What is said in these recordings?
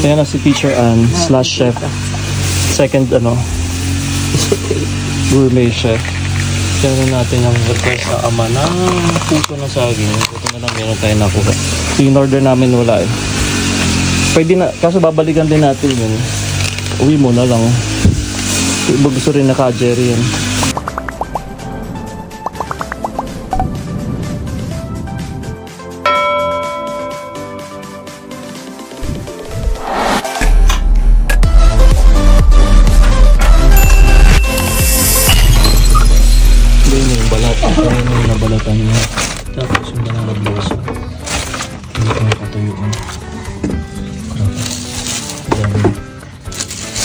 Kaya na si Teacher Ann / chef. Second gourmet chef. Kaya natin yung request sa ama ng puso ng saging. Ito na lang meron tayo nakuha. In order namin wala eh. Pwede na, kaso babalikan din natin yun. Uwi mo na lang. Iba gusto rin na ka-Jerry yan. Nabalatan niya. Tapos yung nalagbosa. Hindi ko nakatuyuan. Grabe. Dami.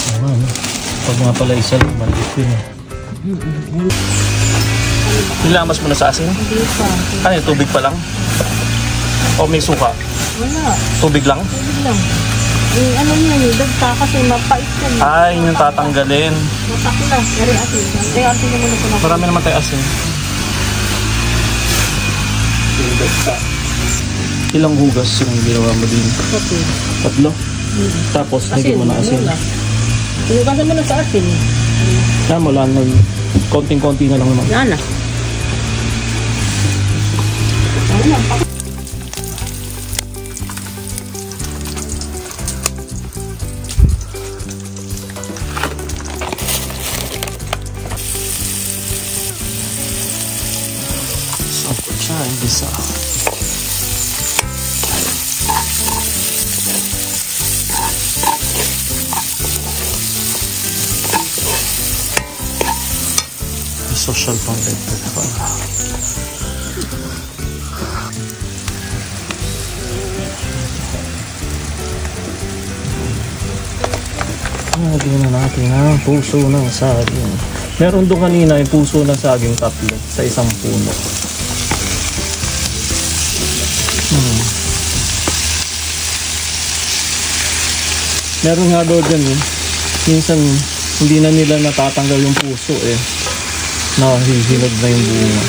Ayan. Pag nga pala isa lang, maliit yun eh. Nilamas mo na sa asin? Hindi pa. Ano, tubig pa lang? O may suka? Wala. Tubig lang? Tubig lang. Ano niya yun, dagta kasi mapait yan. Ay, yung tatanggalin. Masakla, yari asin. Kaya asin naman ito na. Marami naman tayo asin. Ilang hugas yung ginawa mo din? 3. Tapos, naging mo na asin. Hugasan mo na sa asin. Mo lang, konting-konti na lang naman. Yan na. Bisa. Social pang dagdag pa. Lagyan na natin ang puso ng saging. Meron doon kanina yung puso ng saging 3 sa isang puno. Meron nga daw dyan eh. Minsan hindi na nila natatanggal yung puso eh. Nahihinog na yung bunga.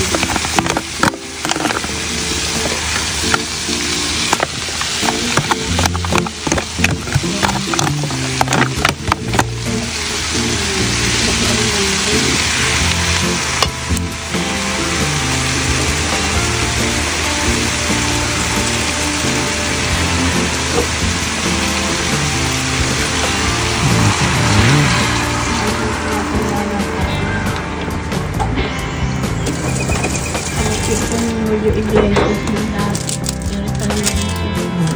Medyo i-blend ko na. Meron tayo yung iba na.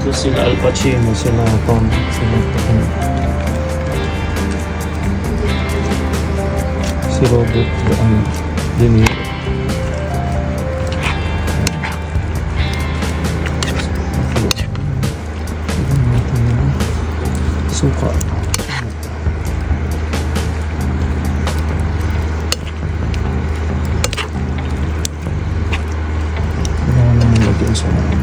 Ito sila Al Pacino, sila Tom, sila Tom. Si Robert De Niro. Suka. Kailangan naman lagyan sa loob.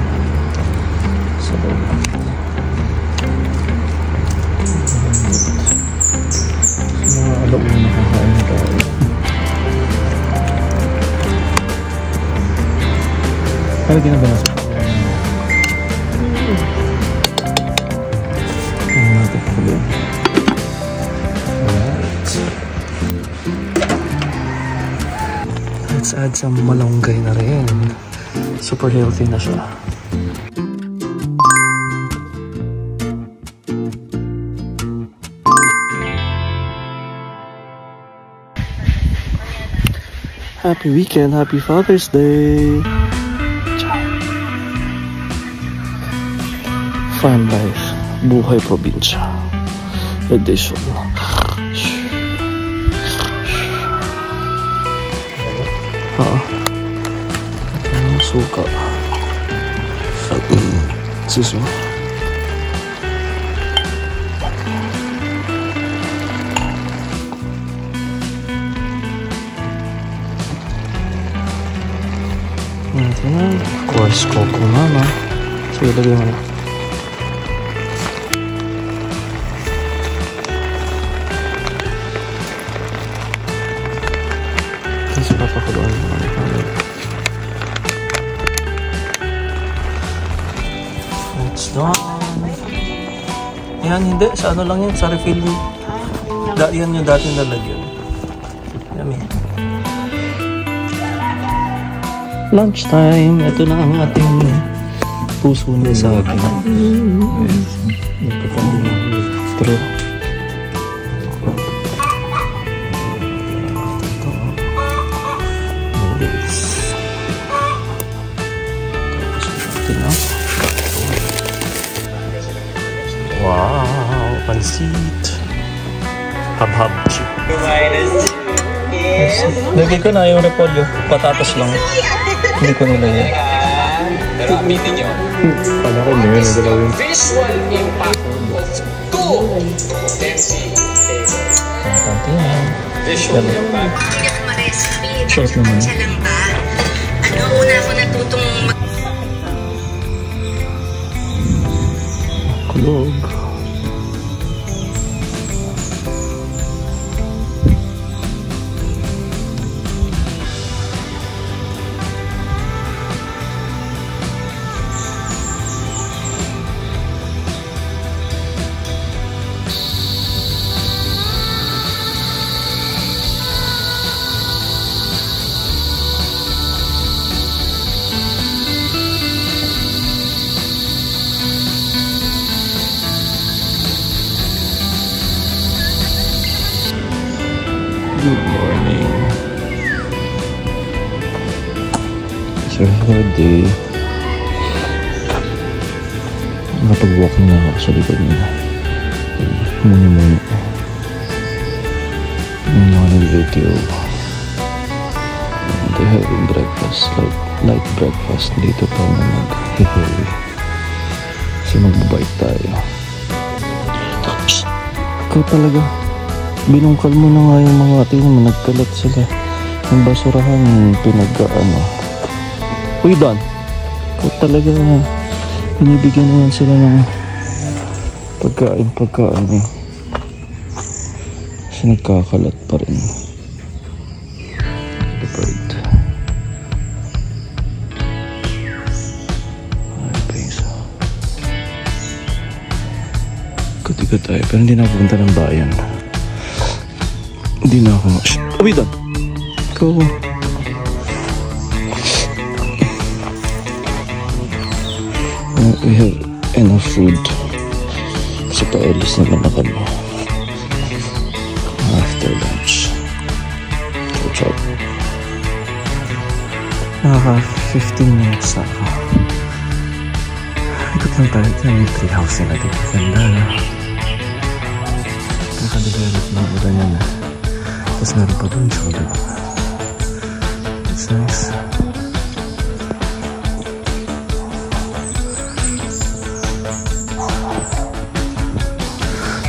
Mga alauna nakakain na tayo. Palagyan na ba nasa? Natin pala. Alright. Let's let's add some malunggay na rin. Super healthy na siya. Happy weekend, happy Father's Day! Farm life, buhay probinsya edition. Suka. Excuse me. Of course, coco mama. Sige, lagay mo na. Tapos papakuloan mo na. It's done. Yan, hindi. Sa ano lang yan? Sa refill. Yan yung dati nalagyan. Yummy. Lunchtime. Ito na ang ating puso na sa akin. True. Wow, pansit. Hab-hab. Lagay ko na yung repolyo. Patatas lang. Hindi ko nilagay. Meeting nyo. Pala ko nyo yun. Visual impact of 2 MC. Visual impact. Short naman. Ano, una ako natutong Kulog. Good morning. It's our third day. Nakapag-walk na ako sa likod nila. Muni-muni. Morning video. They're having breakfast, light breakfast. Dito pa na mag-hihiwi. Kasi mag-bite tayo. Ikaw talaga. Binungkal mo na nga yung mga atin naman, nagkalat sila. Yung basurahan, pinag-ano. Uy, Dan! Ikaw talaga, binibigyan naman sila ng pagkain eh. Kasi nagkakalat pa rin. The bird. Ay, peso. Kutika tayo, pero hindi na pupunta ng bayan. Hindi na ako Uy, Dan! Ikaw. We have enough food. Kasi pa-alis naman na kami. After lunch. Ciao, ciao. Naka 15 minutes na ako. Ikot lang tayo dyan. May tree house nila dito. Ganda na. Nakadevelop na ulan yan na. Tapos meron pa doon siya ulit. It's nice.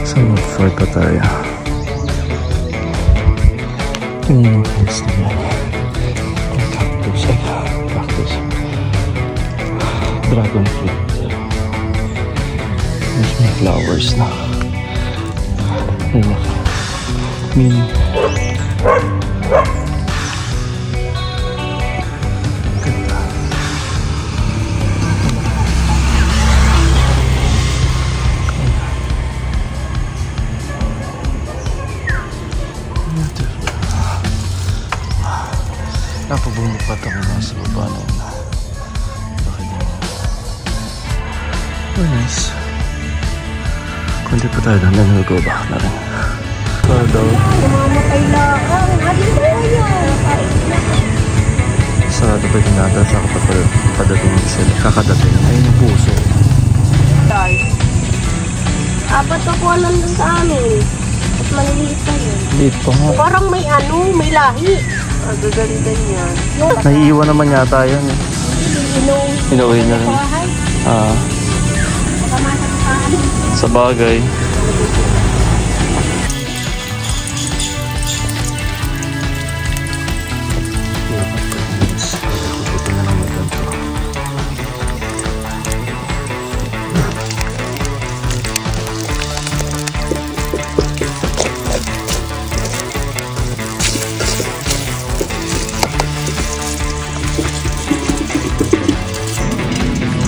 So mag-fly pa tayo. Tingnan ang place nila. Ang cactus. Ay, cactus. Dragon fruit. There's may flowers na. Ayun. Mini. Ganda. Napabot patong nasa baba na yun. Bakit yun? Oh, nice. Kundi pa tayo doon, then we'll go back na rin. Para daw. Sarado pa din nata sa kakadating sila. Kakadating. Ayun yung puso. Apat na po nandun sa amin. At maliliit pa yun. Liit pa nga. Parang may may lahi. Ang gaganda niya. Naiiwan naman yata yun eh. Inuwi na rin. Sa bagay.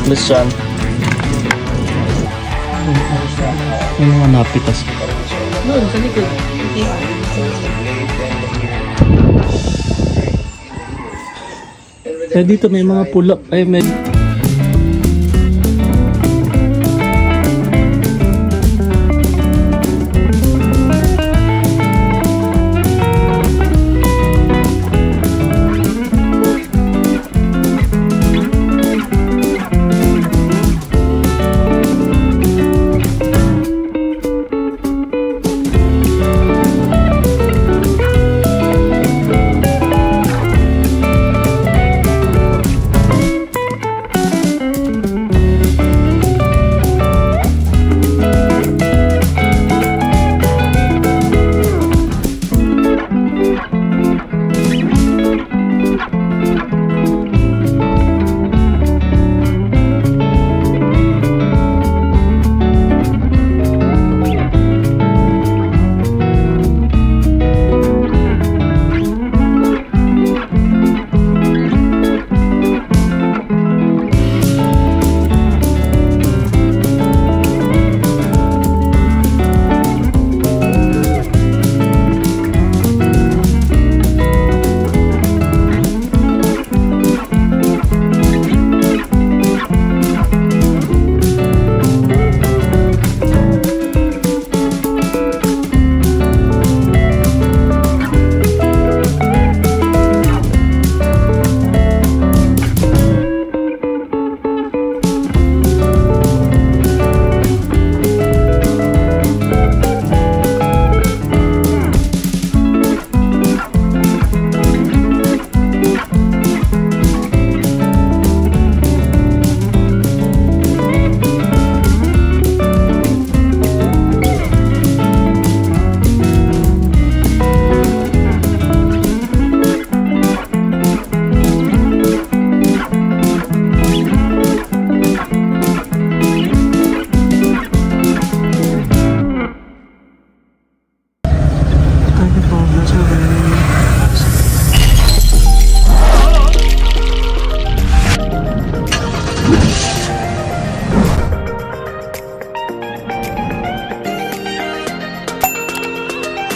Miss Chan. Yung mga napitas. Doon, sa likod. Eh dito may mga pull-up. Ay may